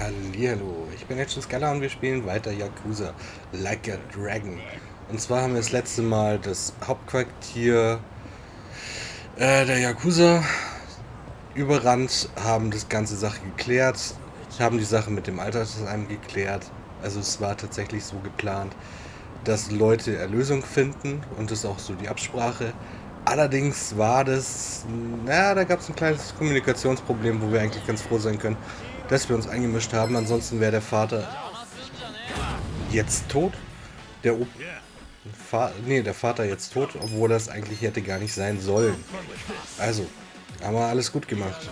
Hallihallo, ich bin jetzt schon Scaller und wir spielen weiter Yakuza Like a Dragon. Und zwar haben wir das letzte Mal das Hauptquartier der Yakuza überrannt, haben das ganze Sache geklärt, haben die Sache mit dem Altersheim geklärt. Also es war tatsächlich so geplant, dass Leute Erlösung finden und das ist auch so die Absprache. Allerdings war das, da gab es ein kleines Kommunikationsproblem, wo wir eigentlich ganz froh sein können, dass wir uns eingemischt haben. Ansonsten wäre der Vater jetzt tot. Der der Vater jetzt tot, obwohl das eigentlich hätte gar nicht sein sollen. Also, haben wir alles gut gemacht.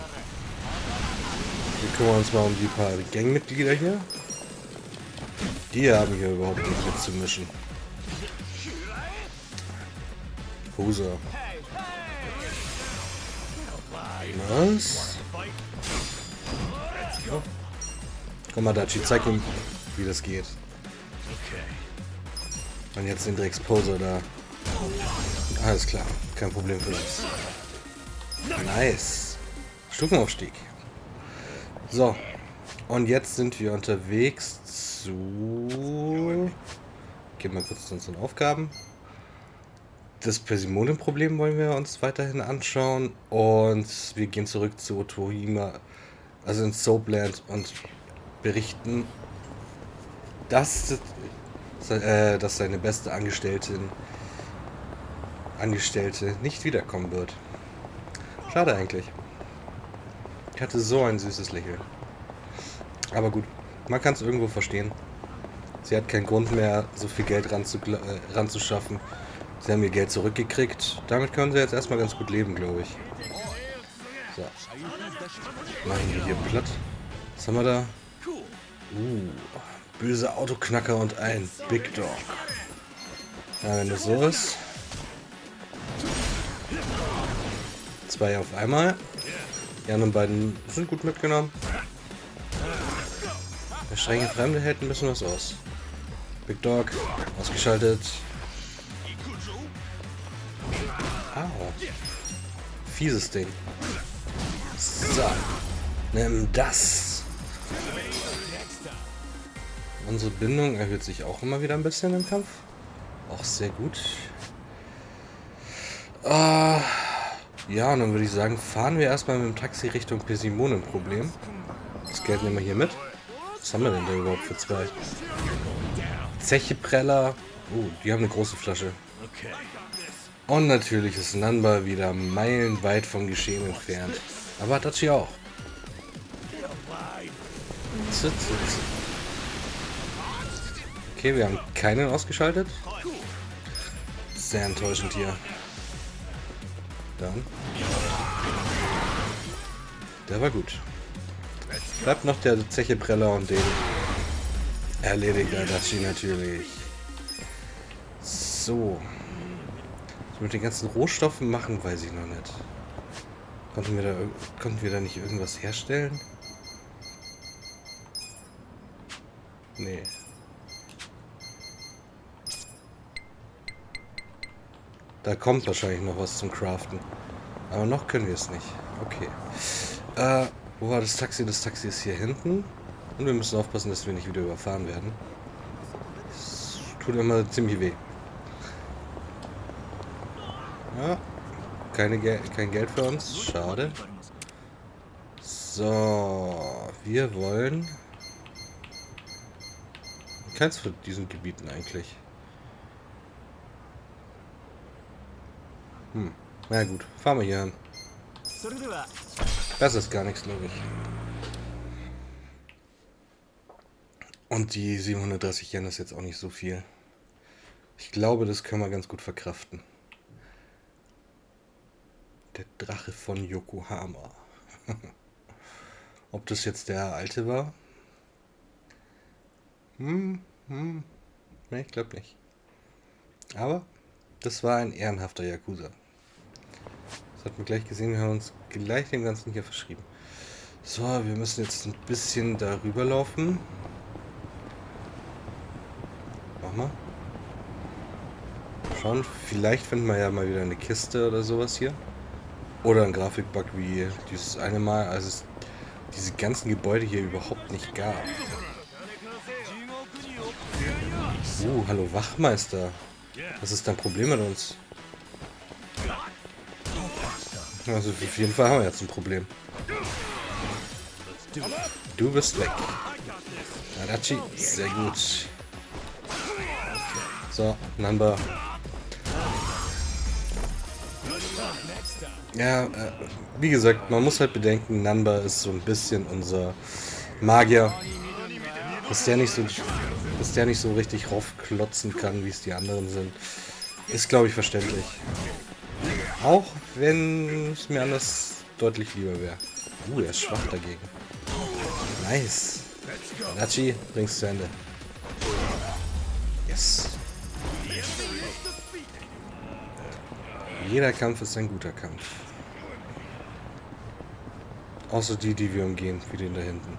Wir kümmern uns mal um die paar Gangmitglieder hier. Die haben hier überhaupt nicht mitzumischen. Yakuza. Was? Oh. Komm mal, Dachi, zeig ihm, wie das geht. Und jetzt den Drecksposer da. Alles klar, kein Problem für uns. Nice. Stufenaufstieg. So. Und jetzt sind wir unterwegs zu... Gehen wir kurz zu unseren Aufgaben. Das Persimonenproblem wollen wir uns weiterhin anschauen. Und wir gehen zurück zu Tohima, also in Soaplands, und berichten, dass seine beste Angestellte nicht wiederkommen wird. Schade eigentlich. Ich hatte so ein süßes Lächeln. Aber gut, man kann es irgendwo verstehen. Sie hat keinen Grund mehr, so viel Geld ranzuschaffen. Sie haben ihr Geld zurückgekriegt. Damit können sie jetzt erstmal ganz gut leben, glaube ich. So. Machen wir hier platt. Was haben wir da? Böse Autoknacker und ein Big Dog. Ja, wenn das so ist. 2 auf einmal. Die anderen beiden sind gut mitgenommen. Der strenge Fremde hält ein bisschen was aus. Big Dog, ausgeschaltet. Au. Fieses Ding. So. Nimm das. Unsere Bindung erhöht sich auch immer wieder ein bisschen im Kampf. Auch sehr gut. Ja, und dann würde ich sagen, fahren wir erstmal mit dem Taxi Richtung Persimonenproblem. Das Geld nehmen wir hier mit. Was haben wir denn da überhaupt für 2? Zeche Preller. Die haben eine große Flasche. Und natürlich ist Nanba wieder meilenweit vom Geschehen entfernt. Aber Dachi auch. Okay, wir haben keinen ausgeschaltet. Sehr enttäuschend hier. Dann. Der war gut. Bleibt noch der Zeche Preller und den erledigt der Dachi natürlich. So. Was mit den ganzen Rohstoffen machen, weiß ich noch nicht. Konnten wir da nicht irgendwas herstellen? Nee. Da kommt wahrscheinlich noch was zum Craften. Aber noch können wir es nicht. Okay. Wo war das Taxi? Das Taxi ist hier hinten. Und wir müssen aufpassen, dass wir nicht wieder überfahren werden. Das tut immer ziemlich weh. Ja. Kein Geld für uns. Schade. So. Wir wollen... Keins von diesen Gebieten eigentlich. Na gut, fahren wir hier hin. Das ist gar nichts, glaube ich. Und die 730 Yen ist jetzt auch nicht so viel. Ich glaube, das können wir ganz gut verkraften. Der Drache von Yokohama. Ob das jetzt der alte war? Ne, ich glaube nicht. Aber das war ein ehrenhafter Yakuza. Das hat man gleich gesehen, wir haben uns gleich dem Ganzen hier verschrieben. So, wir müssen jetzt ein bisschen darüber laufen. Mach mal. Schauen, vielleicht finden wir ja mal wieder eine Kiste oder sowas hier. Oder ein Grafikbug wie dieses eine Mal, als es diese ganzen Gebäude hier überhaupt nicht gab. Hallo Wachmeister. Was ist dein Problem mit uns? Also auf jeden Fall haben wir jetzt ein Problem. Du bist weg. Adachi, sehr gut. So, Nanba. Ja, wie gesagt, man muss halt bedenken, Nanba ist so ein bisschen unser Magier. Dass der nicht so richtig raufklotzen kann, wie es die anderen sind. Ist, glaube ich, verständlich. Auch wenn es mir anders deutlich lieber wäre. Er ist schwach dagegen. Nice. Adachi, bring's zu Ende. Yes. Jeder Kampf ist ein guter Kampf. Außer die wir umgehen, wie den da hinten.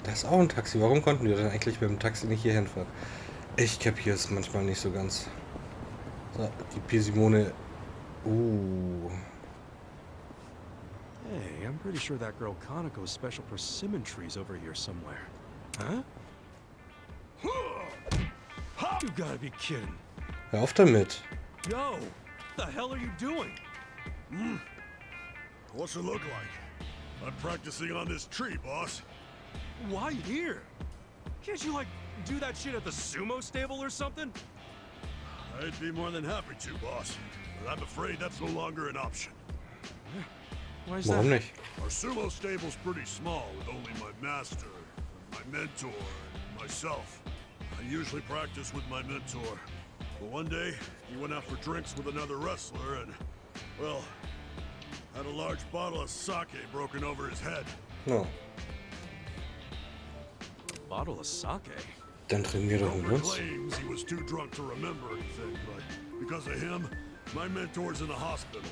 Da ist auch ein Taxi. Warum konnten wir denn eigentlich mit dem Taxi nicht hier hinfahren? Ich kapiere es manchmal nicht so ganz. So, die Persimone. Hey, I'm pretty sure that girl Kaneko's special persimmon tree's over here somewhere. Huh? You gotta be kidding. Hör auf damit. Yo, what the hell are you doing? What's it look like? I'm practicing on this tree, boss. Why here? Can't you, like, do that shit at the sumo stable or something? I'd be more than happy to, boss. But I'm afraid that's no longer an option. Why is Warum that? nicht? Our sumo stable's pretty small, with only my master, my mentor, and myself. I usually practice with my mentor. But one day, he went out for drinks with another wrestler and, well, had a large bottle of sake broken over his head. No. Bottle of sake? Dann trainier doch mit Robert uns. claims he was too drunk to remember anything, but because of him, my mentor's in the hospital.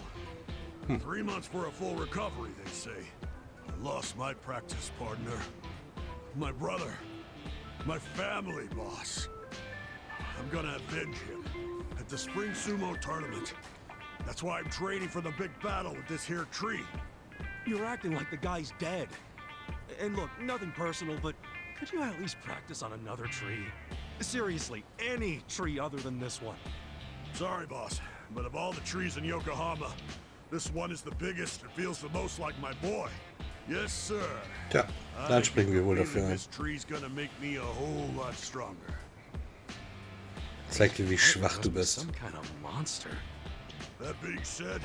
3 months for a full recovery, they say. I lost my practice partner, my brother, my family, boss. I'm gonna avenge him at the spring sumo tournament. That's why I'm training for the big battle with this here tree. You're acting like the guy's dead. And look, nothing personal, but could you at least practice on another tree? Seriously, any tree other than this one. Sorry, boss, but of all the trees in Yokohama, this one is the biggest and feels the most like my boy. Yes, sir. Tja, dann springen wir wohl I dafür believe ein. this tree's gonna make me a whole lot stronger. Zeig dir, wie schwach Must du be bist. some kind of monster. That being said,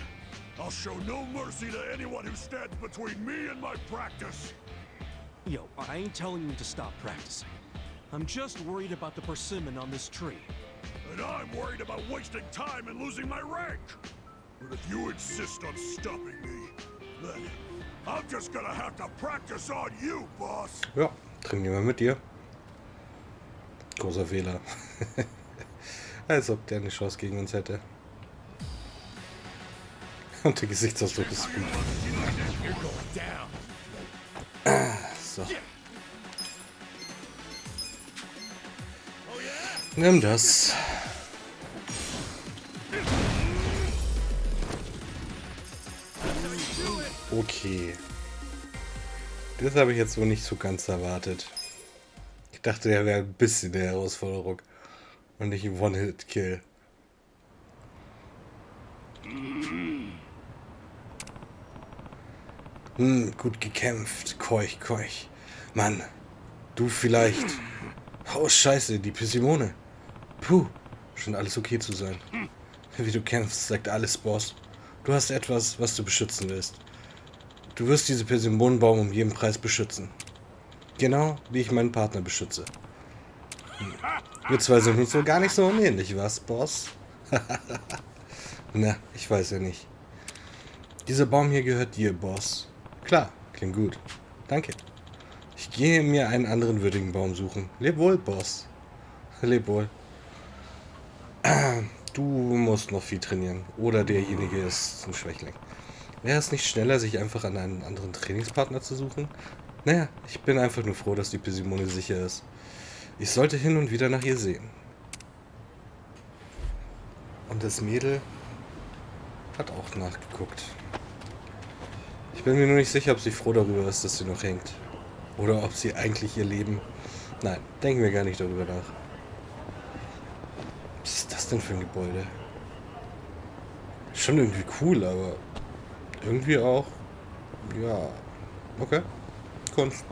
I'll show no mercy to anyone who stands between me and my practice. Yo, I ain't telling you to stop practicing. I'm just worried about the persimmon on this tree. And I'm worried about wasting time and losing my rank. But if you insist on stopping me, then I'm just gonna have to practice on you, boss. Ja, trainieren wir mit dir. Großer Fehler. Als ob der eine Chance gegen uns hätte. Und der Gesichtsausdruck ist gut. So. Nimm das. Okay. Das habe ich jetzt wohl nicht so ganz erwartet. Ich dachte, der wäre ein bisschen der Herausforderung. Und nicht ein One-Hit-Kill. Gut gekämpft. Keuch, keuch. Mann, du vielleicht. Oh, scheiße, die Persimone. Puh, scheint alles okay zu sein. Wie du kämpfst, sagt alles, Boss. Du hast etwas, was du beschützen willst. Du wirst diese Persimonenbaum um jeden Preis beschützen. Genau, wie ich meinen Partner beschütze. Wir zwei sind uns so gar nicht so unähnlich, was, Boss? Na, ich weiß ja nicht. Dieser Baum hier gehört dir, Boss. Klar, klingt gut. Danke. Ich gehe mir einen anderen würdigen Baum suchen. Leb wohl, Boss. Leb wohl. Du musst noch viel trainieren. Oder derjenige ist ein Schwächling. Wäre es nicht schneller, sich einfach an einen anderen Trainingspartner zu suchen? Naja, ich bin einfach nur froh, dass die Persimone sicher ist. Ich sollte hin und wieder nach ihr sehen. Und das Mädel hat auch nachgeguckt. Ich bin mir nur nicht sicher, ob sie froh darüber ist, dass sie noch hängt. Oder ob sie eigentlich ihr Leben... Nein, denken wir gar nicht darüber nach. Was ist das denn für ein Gebäude? Schon irgendwie cool, aber irgendwie auch... Ja, okay. Kunst.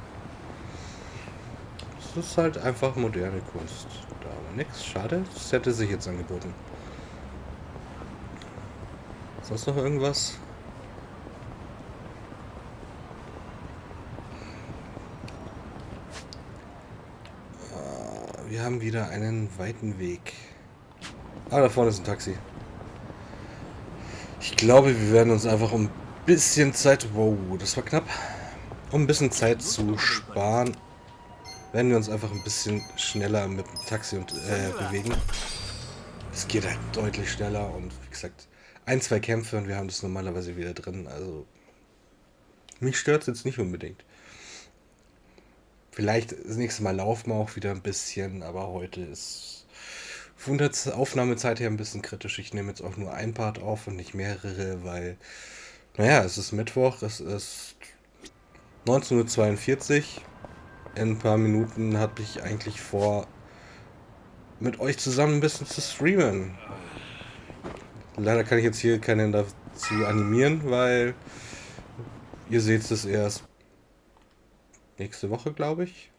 Es ist halt einfach moderne Kunst. Da aber nichts. Schade, das hätte sich jetzt angeboten. Sonst noch irgendwas? Wir haben wieder einen weiten Weg. Ah, da vorne ist ein Taxi. Ich glaube, wir werden uns einfach um ein bisschen Zeit... Wow, das war knapp. Um ein bisschen Zeit zu sparen, werden wir uns einfach ein bisschen schneller mit dem Taxi bewegen. Es geht halt deutlich schneller und wie gesagt, ein, zwei Kämpfe und wir haben das normalerweise wieder drin. Also mich stört es jetzt nicht unbedingt. Vielleicht das nächste Mal laufen wir auch wieder ein bisschen, aber heute ist von der Aufnahmezeit her ein bisschen kritisch. Ich nehme jetzt auch nur ein Part auf und nicht mehrere, weil, naja, es ist Mittwoch, es ist 19:42 Uhr. In ein paar Minuten habe ich eigentlich vor, mit euch zusammen ein bisschen zu streamen. Leider kann ich jetzt hier keinen dazu animieren, weil ihr seht es erst nächste Woche, glaube ich.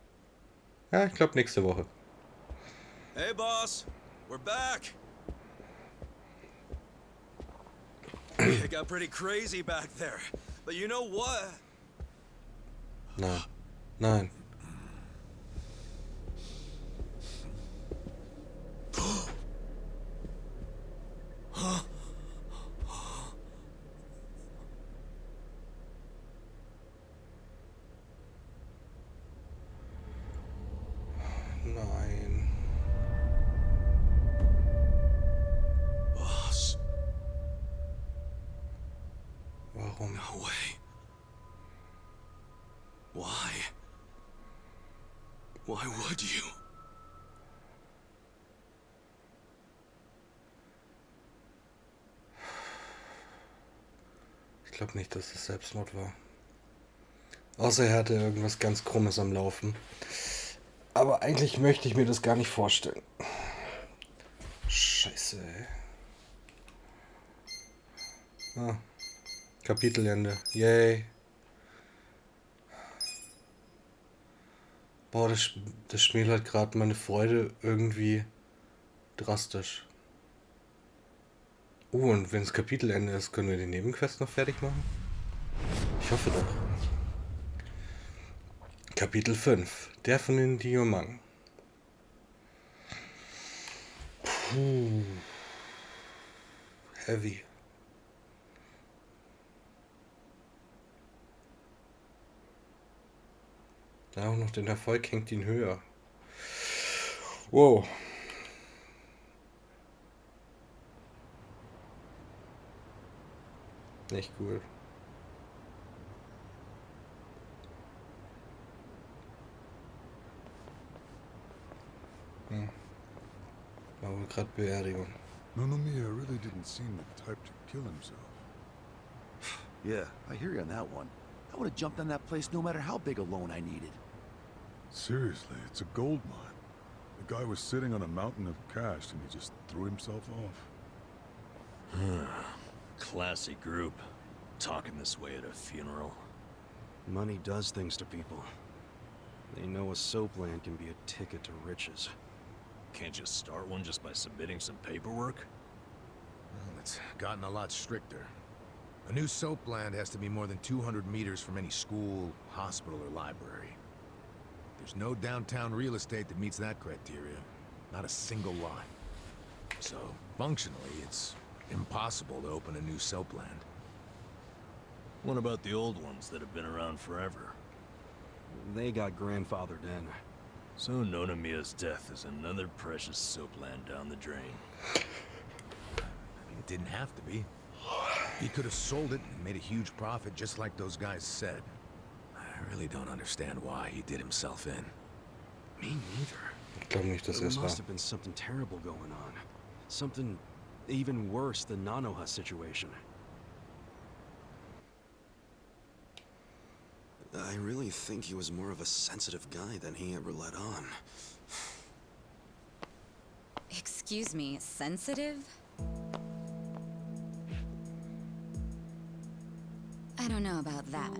Ja, ich glaube nächste Woche. Hey, boss. We're back. It got pretty crazy back there. But you know what? Nein. Nein. Nein. Boss. Warum? No way. Why? Why would you? Ich glaube nicht, dass es Selbstmord war. Außer er hatte irgendwas ganz Krummes am Laufen. Aber eigentlich möchte ich mir das gar nicht vorstellen. Scheiße, ey. Ah. Kapitelende. Yay. Boah, das schmälert gerade meine Freude irgendwie drastisch. Und wenn es Kapitelende ist, können wir die Nebenquest noch fertig machen? Ich hoffe doch. Kapitel 5. Der von den Diamanten. Puh. Heavy. Da auch noch den Erfolg hängt ihn höher. Wow. Nicht cool. War wohl gerade Beerdigung. Nonomiya really didn't seem the type to kill himself. Yeah, I hear you on that one. I would have jumped on that place no matter how big a loan I needed. Seriously, it's a gold mine. The guy was sitting on a mountain of cash and he just threw himself off. Classy group. Talking this way at a funeral. Money does things to people. They know a soapland can be a ticket to riches. Can't you start one just by submitting some paperwork? Well, it's gotten a lot stricter. A new soapland has to be more than 200 meters from any school, hospital, or library. There's no downtown real estate that meets that criteria. Not a single lot. So, functionally, it's impossible to open a new soapland. What about the old ones that have been around forever? They got grandfathered in. So Nonomiya's death is another precious soapland down the drain. I mean, it didn't have to be. He could have sold it and made a huge profit just like those guys said. I really don't understand why he did himself in. Me neither. Ich glaube nicht, dass There es war. must have been something terrible going on. Something even worse than Nanoha's situation. I really think he was more of a sensitive guy than he ever let on. Excuse me, sensitive? I don't know about that.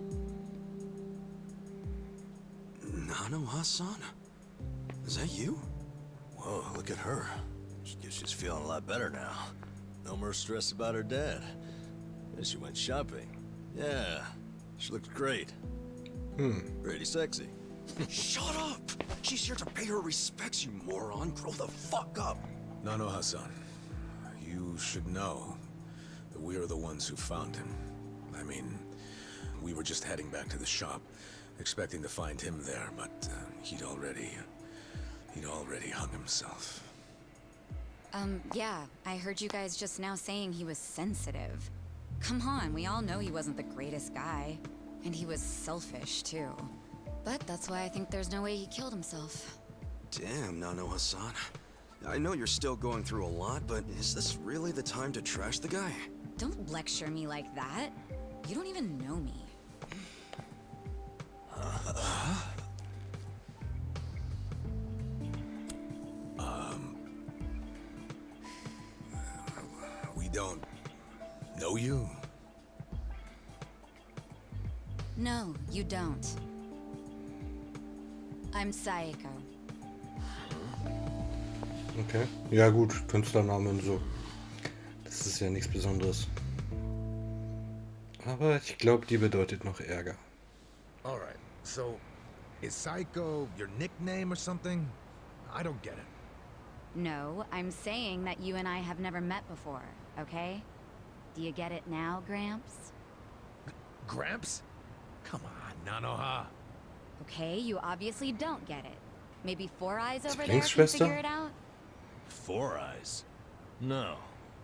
Nano-Hassan? Is that you? Whoa, look at her. She's feeling a lot better now. No more stress about her dad. And she went shopping. Yeah, she looked great. Pretty sexy. Shut up! She's here to pay her respects, you moron. Grow the fuck up. No, Hassan. You should know that we are the ones who found him. I mean, we were just heading back to the shop, expecting to find him there, but he'd already hung himself. Yeah, I heard you guys just now saying he was sensitive. Come on, we all know he wasn't the greatest guy. And he was selfish, too. But that's why I think there's no way he killed himself. Damn, Nano-Hassan. I know you're still going through a lot, but is this really the time to trash the guy? Don't lecture me like that. You don't even know me. We don't know you? No, you don't. I'm Saeko. Okay. Ja gut, Künstlername und so. Das ist ja nichts Besonderes. Aber ich glaube, die bedeutet noch Ärger. Alright, so is Psycho your nickname or something? I don't get it. No, I'm saying that you and I have never met before, okay? Do you get it now, Gramps? Gramps? Come on, Nanoha. Okay, you obviously don't get it. Maybe Four Eyes over there can Zwillingsschwester? figure it out? Four Eyes? No,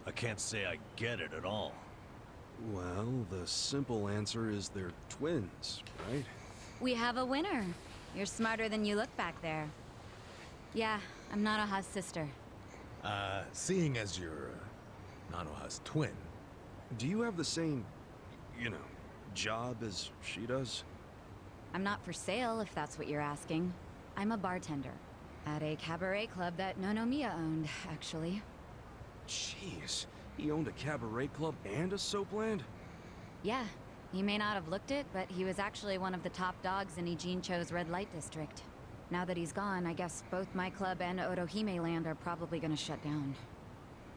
I can't say I get it at all. Well, the simple answer is they're twins, right? We have a winner. You're smarter than you look back there. Yeah, I'm Nanoha's sister. Seeing as you're Nanoha's twin, Do you have the same, job as she does? I'm not for sale, if that's what you're asking. I'm a bartender. At a cabaret club that Nonomiya owned, actually. Jeez, he owned a cabaret club and a Soapland? Yeah, you may not have looked it, but he was actually one of the top dogs in Ijincho's red light district. Now that he's gone, I guess both my club and Otohime Land are probably gonna shut down.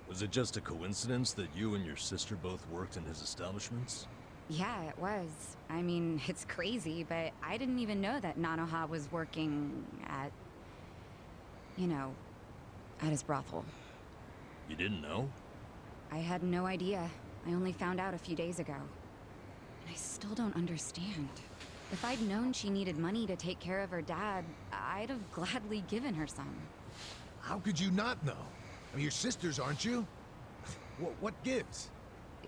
Was it just a coincidence that you and your sister both worked in his establishments? Yeah, it was. I mean, it's crazy, but I didn't even know that Nanoha was working at... at his brothel. You didn't know? I had no idea. I only found out a few days ago. And I still don't understand. If I'd known she needed money to take care of her dad, I'd have gladly given her some. how could you not know? I mean, you're sisters, aren't you? What gives?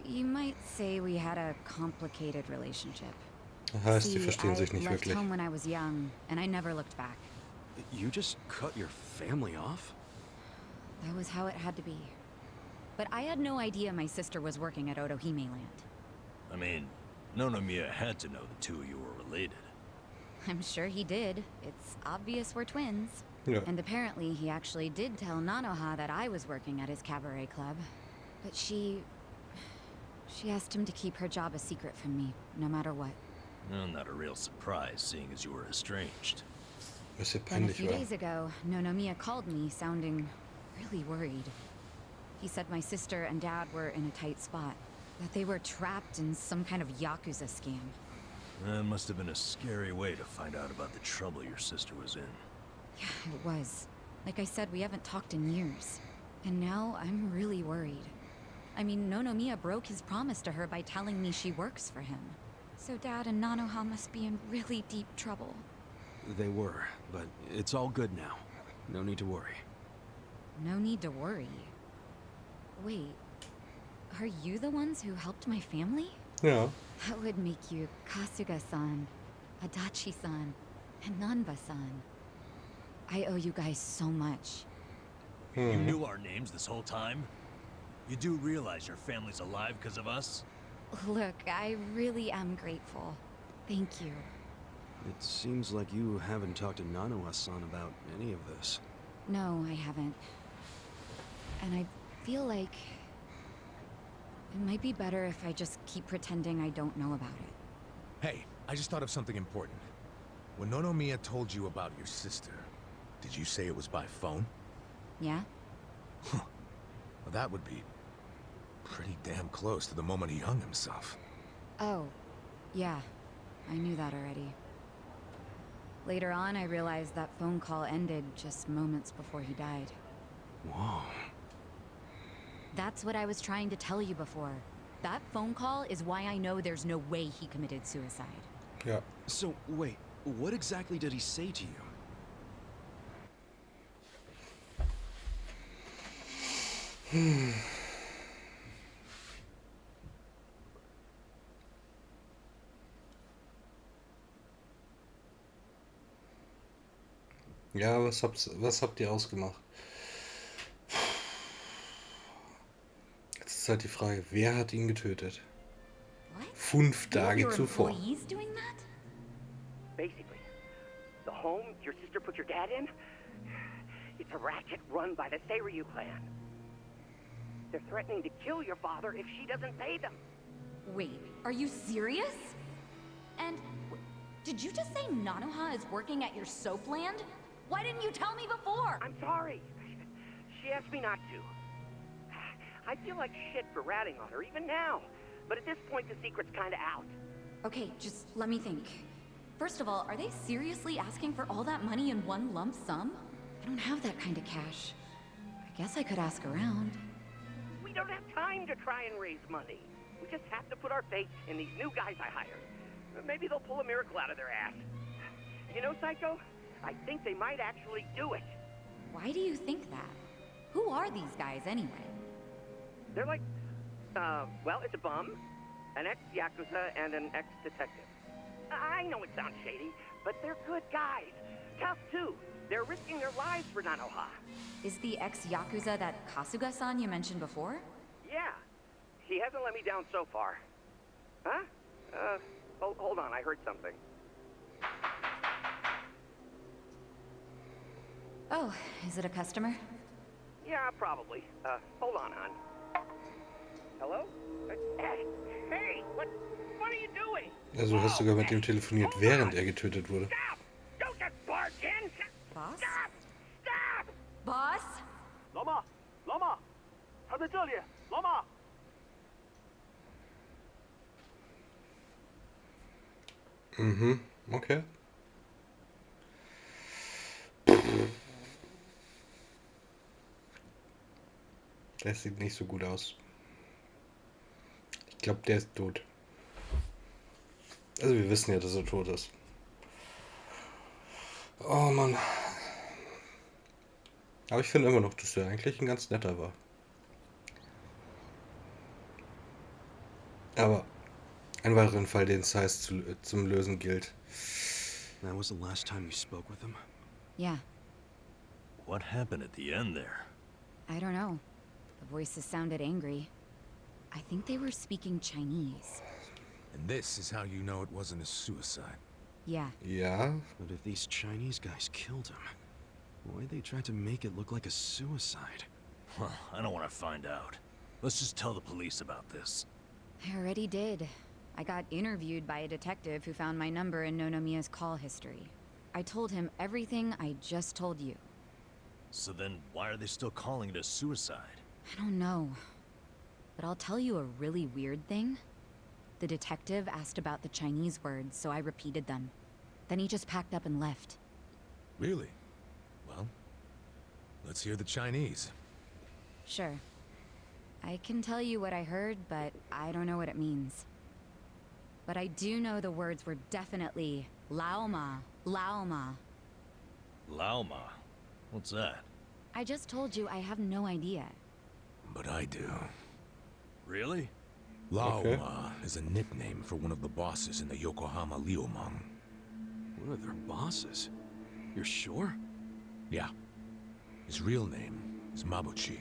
You might say we had a complicated relationship. Heißt, sie See, verstehen sich I nicht left wirklich. home when I was young, and I never looked back. You just cut your family off? That was how it had to be. But I had no idea my sister was working at Otohime Land. I mean, Nonomiya had to know the two of you were related. I'm sure he did. It's obvious we're twins. Ja. And apparently he actually did tell Nanoha that I was working at his cabaret club. But she asked him to keep her job a secret from me, no matter what. Well, not a real surprise, seeing as you were estranged. Was ja Then a peinlich few war. days ago, Nonomiya called me, sounding really worried. He said my sister and dad were in a tight spot, that they were trapped in some kind of Yakuza scam. That must have been a scary way to find out about the trouble your sister was in. Yeah, it was. Like I said, we haven't talked in years. And now I'm really worried. I mean, Nonomiya broke his promise to her by telling me she works for him. So Dad and Nanoha must be in really deep trouble. They were, but it's all good now. No need to worry. No need to worry. Wait, are you the ones who helped my family? Ja. That would make you Kasuga-san, Adachi-san, and Nanba-san. I owe you guys so much. You knew our names this whole time? You do realize your family's alive because of us? Look, I really am grateful. Thank you. It seems like you haven't talked to Nanoha-san about any of this. No, I haven't. And I feel like it might be better if I just keep pretending I don't know about it. Hey, I just thought of something important. When Nonomiya told you about your sister, did you say it was by phone? Yeah? Huh. Well, that would be pretty damn close to the moment he hung himself. Oh, yeah. I knew that already. Later on, I realized that phone call ended just moments before he died. Whoa. That's what I was trying to tell you before. That phone call is why I know there's no way he committed suicide. Ja. So, wait, what exactly did he say to you? Ja, was habt ihr ausgemacht? Jetzt ist halt die Frage, wer hat ihn getötet? What? 5 You have Tage your zuvor. employees doing that? Basically, the home your sister put your dad in, it's a racket run by the Seiryu clan. They're threatening to kill your father if she doesn't pay them. Wait, are you serious? And did you just say Nanoha is working at your Soapland? Why didn't you tell me before? I'm sorry. She asked me not to. I feel like shit for ratting on her even now. But at this point, the secret's kinda out. Okay, just let me think. First of all, are they seriously asking for all that money in one lump sum? I don't have that kind of cash. I guess I could ask around. We don't have time to try and raise money. We just have to put our faith in these new guys I hired. Maybe they'll pull a miracle out of their ass. You know, Psycho? I think they might actually do it. Why do you think that? Who are these guys anyway? They're like, well, it's a bum, an ex-Yakuza, and an ex-detective. I know it sounds shady, but they're good guys. Tough, too. They're risking their lives for Nanoha. Is the ex-Yakuza that Kasuga-san you mentioned before? Yeah. He hasn't let me down so far. Huh? Hold on, I heard something. Oh, is it a customer? Yeah, probably. Hold on, hon. Hello? Hey, what are you doing? Also du hast sogar mit ihm telefoniert, während er getötet wurde. Stop! Don't just barge in! Boss? Stop! Stop! Boss? 老妈，老妈，他在这里，老妈。 Mhm, okay. Das sieht nicht so gut aus. Ich glaube, der ist tot. Also wir wissen ja, dass er tot ist. Oh Mann. Aber ich finde immer noch, dass er eigentlich ein ganz netter war. Aber ein weiteren Fall, den es heißt zum Lösen gilt. That was the last time you spoke with him? Yeah, What happened at the end there? I don't know. The voices sounded angry. I think they were speaking Chinese. And this is how you know it wasn't a suicide. Yeah, Ja, But if these Chinese guys killed him, why'd they try to make it look like a suicide? Well, I don't want to find out. Let's just tell the police about this. I already did. I got interviewed by a detective who found my number in Nonomiya's call history. I told him everything I just told you. So then, why are they still calling it a suicide? I don't know. But I'll tell you a really weird thing. The detective asked about the Chinese words, so I repeated them. Then he just packed up and left. Really? Well, let's hear the Chinese. Sure. I can tell you what I heard, but I don't know what it means. But I do know the words were definitely Laoma, Laoma. Laoma? What's that? I just told you I have no idea. But I do. Really? Laoma is a nickname for one of the bosses in the Yokohama Liumang. One of their bosses? You're sure? Yeah. His real name is Mabuchi.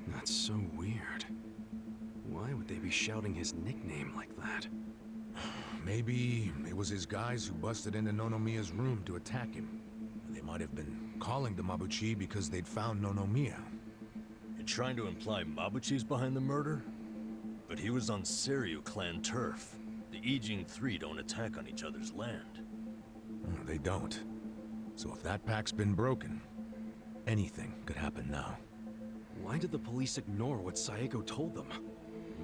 That's so weird. Why would they be shouting his nickname like that? Maybe it was his guys who busted into Nonomiya's room to attack him. They might have been calling the Mabuchi because they'd found Nonomiya. You're trying to imply Mabuchi's behind the murder? But he was on Seiryu clan turf. The Ijing Three don't attack on each other's land. They don't. So if that pact's been broken, anything could happen now. Why did the police ignore what Saeko told them?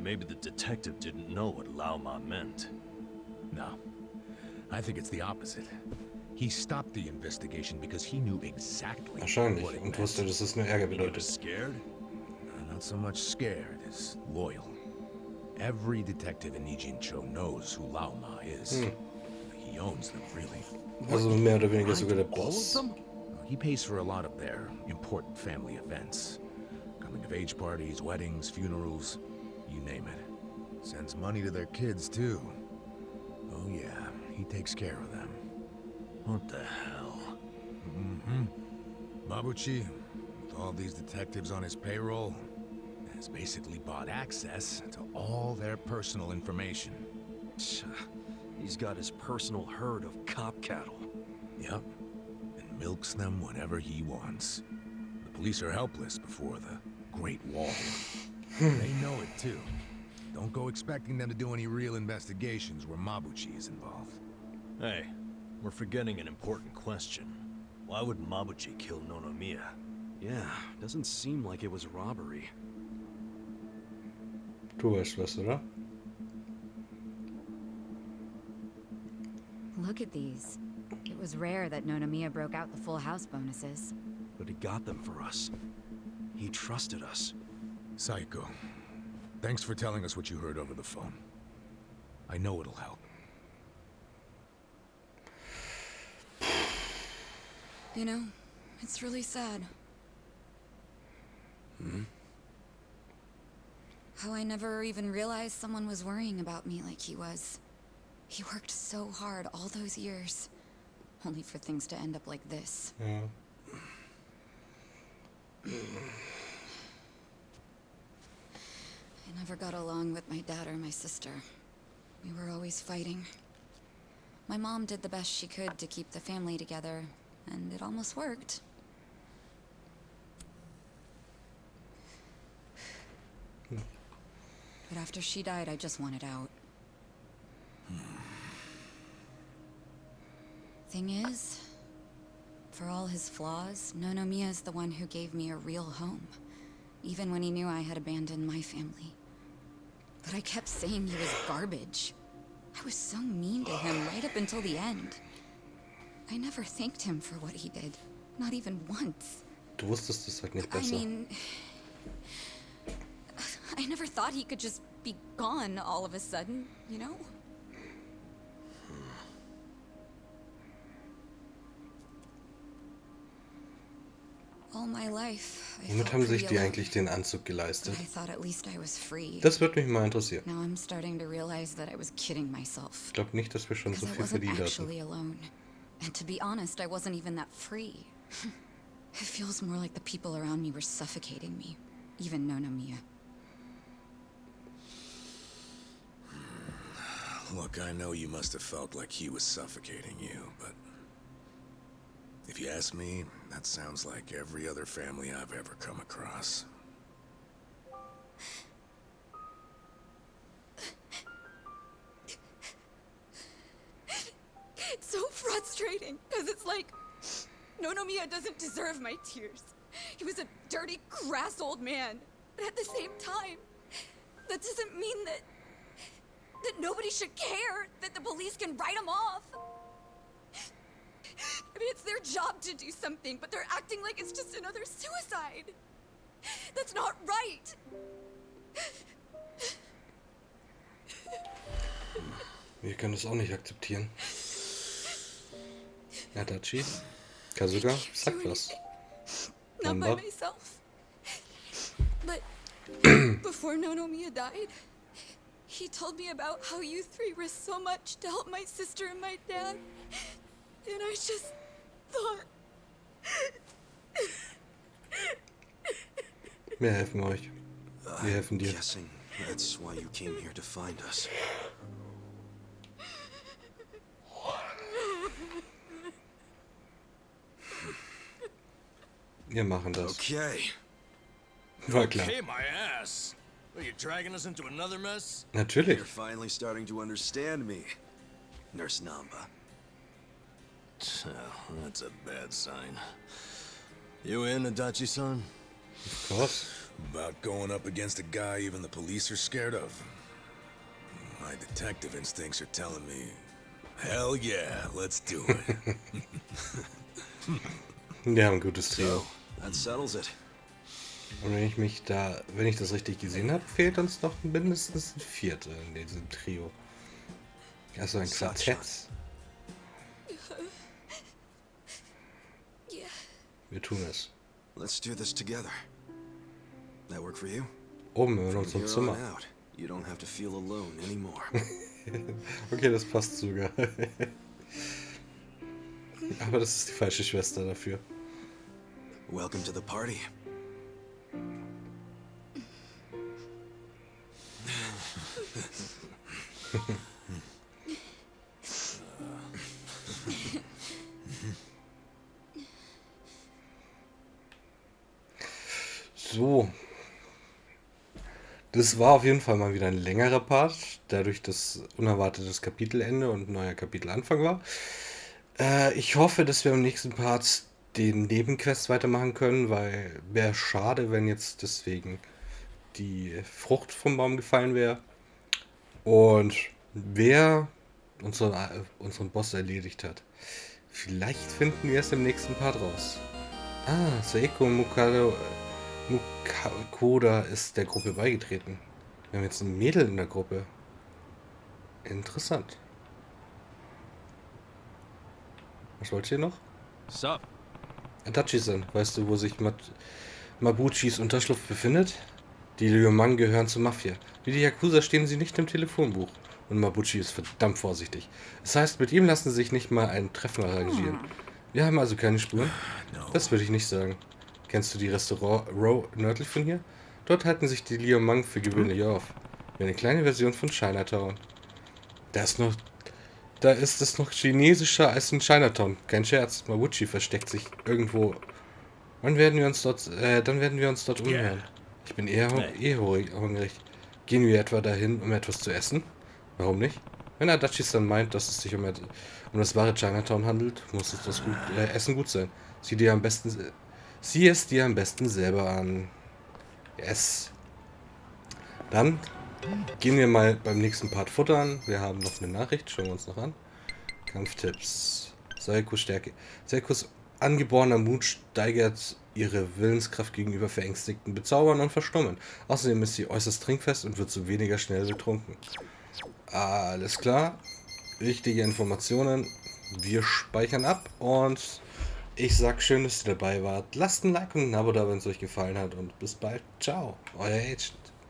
Maybe the detective didn't know what Lao Ma meant. No. I think it's the opposite. He stopped the investigation because he knew exactly Wahrscheinlich. what it Und meant. wusste, dass es nur Ärger He was bedeutet. scared? Not so much scared as loyal. Every detective in Nijincho knows who Lao Ma is. He owns them, really. Also mehr oder weniger sogar der All of Boss. them? He pays for a lot of their important family events. Coming-of-age parties, weddings, funerals, you name it. Sends money to their kids, too. Oh yeah, he takes care of them. What the hell? Mabuchi, with all these detectives on his payroll, has basically bought access to all their personal information. He's got his personal herd of cop cattle. Yep, and milks them whenever he wants. The police are helpless before the Great Wall. They know it too. Don't go expecting them to do any real investigations where Mabuchi is involved. Hey, we're forgetting an important question. Why would Mabuchi kill Nonomiya? Yeah, doesn't seem like it was robbery. Du weißt was, oder? Look at these. It was rare that Nonomiya broke out the full house bonuses. But he got them for us. He trusted us. Saeko, thanks for telling us what you heard over the phone. I know it'll help. You know, it's really sad. How I never even realized someone was worrying about me like he was. He worked so hard all those years, only for things to end up like this. Ja. I never got along with my dad or my sister. We were always fighting. My mom did the best she could to keep the family together, and it almost worked. But after she died, I just wanted out. Thing is, for all his flaws, Nonomiya is the one who gave me a real home, even when he knew I had abandoned my family. But I kept saying he was garbage. I was so mean to him right up until the end. I never thanked him for what he did, not even once. Du wusstest es halt nicht I besser. mean, I never thought he could just be gone all of a sudden, you know? All my life, I Womit felt haben sich pretty die alone. eigentlich den Anzug geleistet? I thought at least I was free. Das würde mich mal interessieren. Now I'm starting to realize that I was kidding myself. Ich glaube nicht, dass wir schon so Because I viel wasn't verdient hatten. actually alone. And to be honest, I wasn't even that free. It feels more like the people around me were suffocating me. Even Nonomiya. Look, I know you must have felt like he was suffocating you, but if you ask me, that sounds like every other family I've ever come across. It's so frustrating, because it's like, Nonomiya doesn't deserve my tears. He was a dirty, crass old man. But at the same time, that doesn't mean that nobody should care, that the police can write him off. I mean, it's their job to do something, but they're acting like it's just another suicide. That's not right. Wir können das auch nicht akzeptieren. Adachi? Kasuga? Sag was. Not by Namba? myself. But before Nonomiya died, he told me about how you three risked so much to help my sister and my dad. And I just thought... Wir helfen euch. Wir helfen dir. Guessing that's why you came here to find us. Wir machen das. Okay. War klar. Okay, my ass. Are you dragging us into another mess? Natürlich. You're finally starting to understand me, Nurse Namba. Oh, that's a bad sign. You in, Adachi-san? Of course. About going up against a guy even the police are scared of. My detective instincts are telling me, hell yeah, let's do it. Wir haben ein gutes Trio. So, that settles it. Und wenn ich das richtig gesehen habe, fehlt uns noch mindestens ein Vierter in diesem Trio. Also ein Quartett. Wir tun es. Let's do this together. That work for you? Oben in From unserem here Zimmer. on out, you don't have to feel alone anymore. Okay, das passt sogar. Aber das ist die falsche Schwester dafür. Welcome to the party. So. Das war auf jeden Fall mal wieder ein längerer Part, dadurch, dass unerwartetes Kapitelende und ein neuer Kapitelanfang war. Ich hoffe, dass wir im nächsten Part den Nebenquest weitermachen können, weil wäre schade, wenn jetzt deswegen die Frucht vom Baum gefallen wäre. Und wer unseren Boss erledigt hat. Vielleicht finden wir es im nächsten Part raus. Ah, Seiko Mukakoda ist der Gruppe beigetreten. Wir haben jetzt ein Mädel in der Gruppe. Interessant. Was wollt ihr noch? Sup? Adachi-san, weißt du, wo sich Mabuchis Unterschlupf befindet? Die Ryomang gehören zur Mafia. Wie die Yakuza stehen sie nicht im Telefonbuch. Und Mabuchi ist verdammt vorsichtig. Das heißt, mit ihm lassen sie sich nicht mal ein Treffen arrangieren. Wir haben also keine Spuren? Das würde ich nicht sagen. Kennst du die Restaurant Row nördlich von hier? Dort halten sich die Ryomang für gewöhnlich auf. Wie eine kleine Version von Chinatown. Da ist es noch chinesischer als in Chinatown. Kein Scherz. Mabuchi versteckt sich irgendwo. Dann werden wir uns dort umhören. Ich bin hungrig. Gehen wir etwa dahin, um etwas zu essen? Warum nicht? Wenn Adachi-san meint, dass es sich um das wahre Chinatown handelt, muss es das Essen gut sein. Sieh es dir am besten selber an. Yes. Dann gehen wir mal beim nächsten Part futtern. Wir haben noch eine Nachricht, schauen wir uns noch an. Kampftipps. Saikos Stärke. Saikos angeborener Mut steigert ihre Willenskraft gegenüber verängstigten Bezaubern und Verstummen. Außerdem ist sie äußerst trinkfest und wird so weniger schnell betrunken. Alles klar. Wichtige Informationen. Wir speichern ab und ich sag schön, dass ihr dabei wart. Lasst ein Like und ein Abo da, wenn es euch gefallen hat und bis bald. Ciao, euer Agent.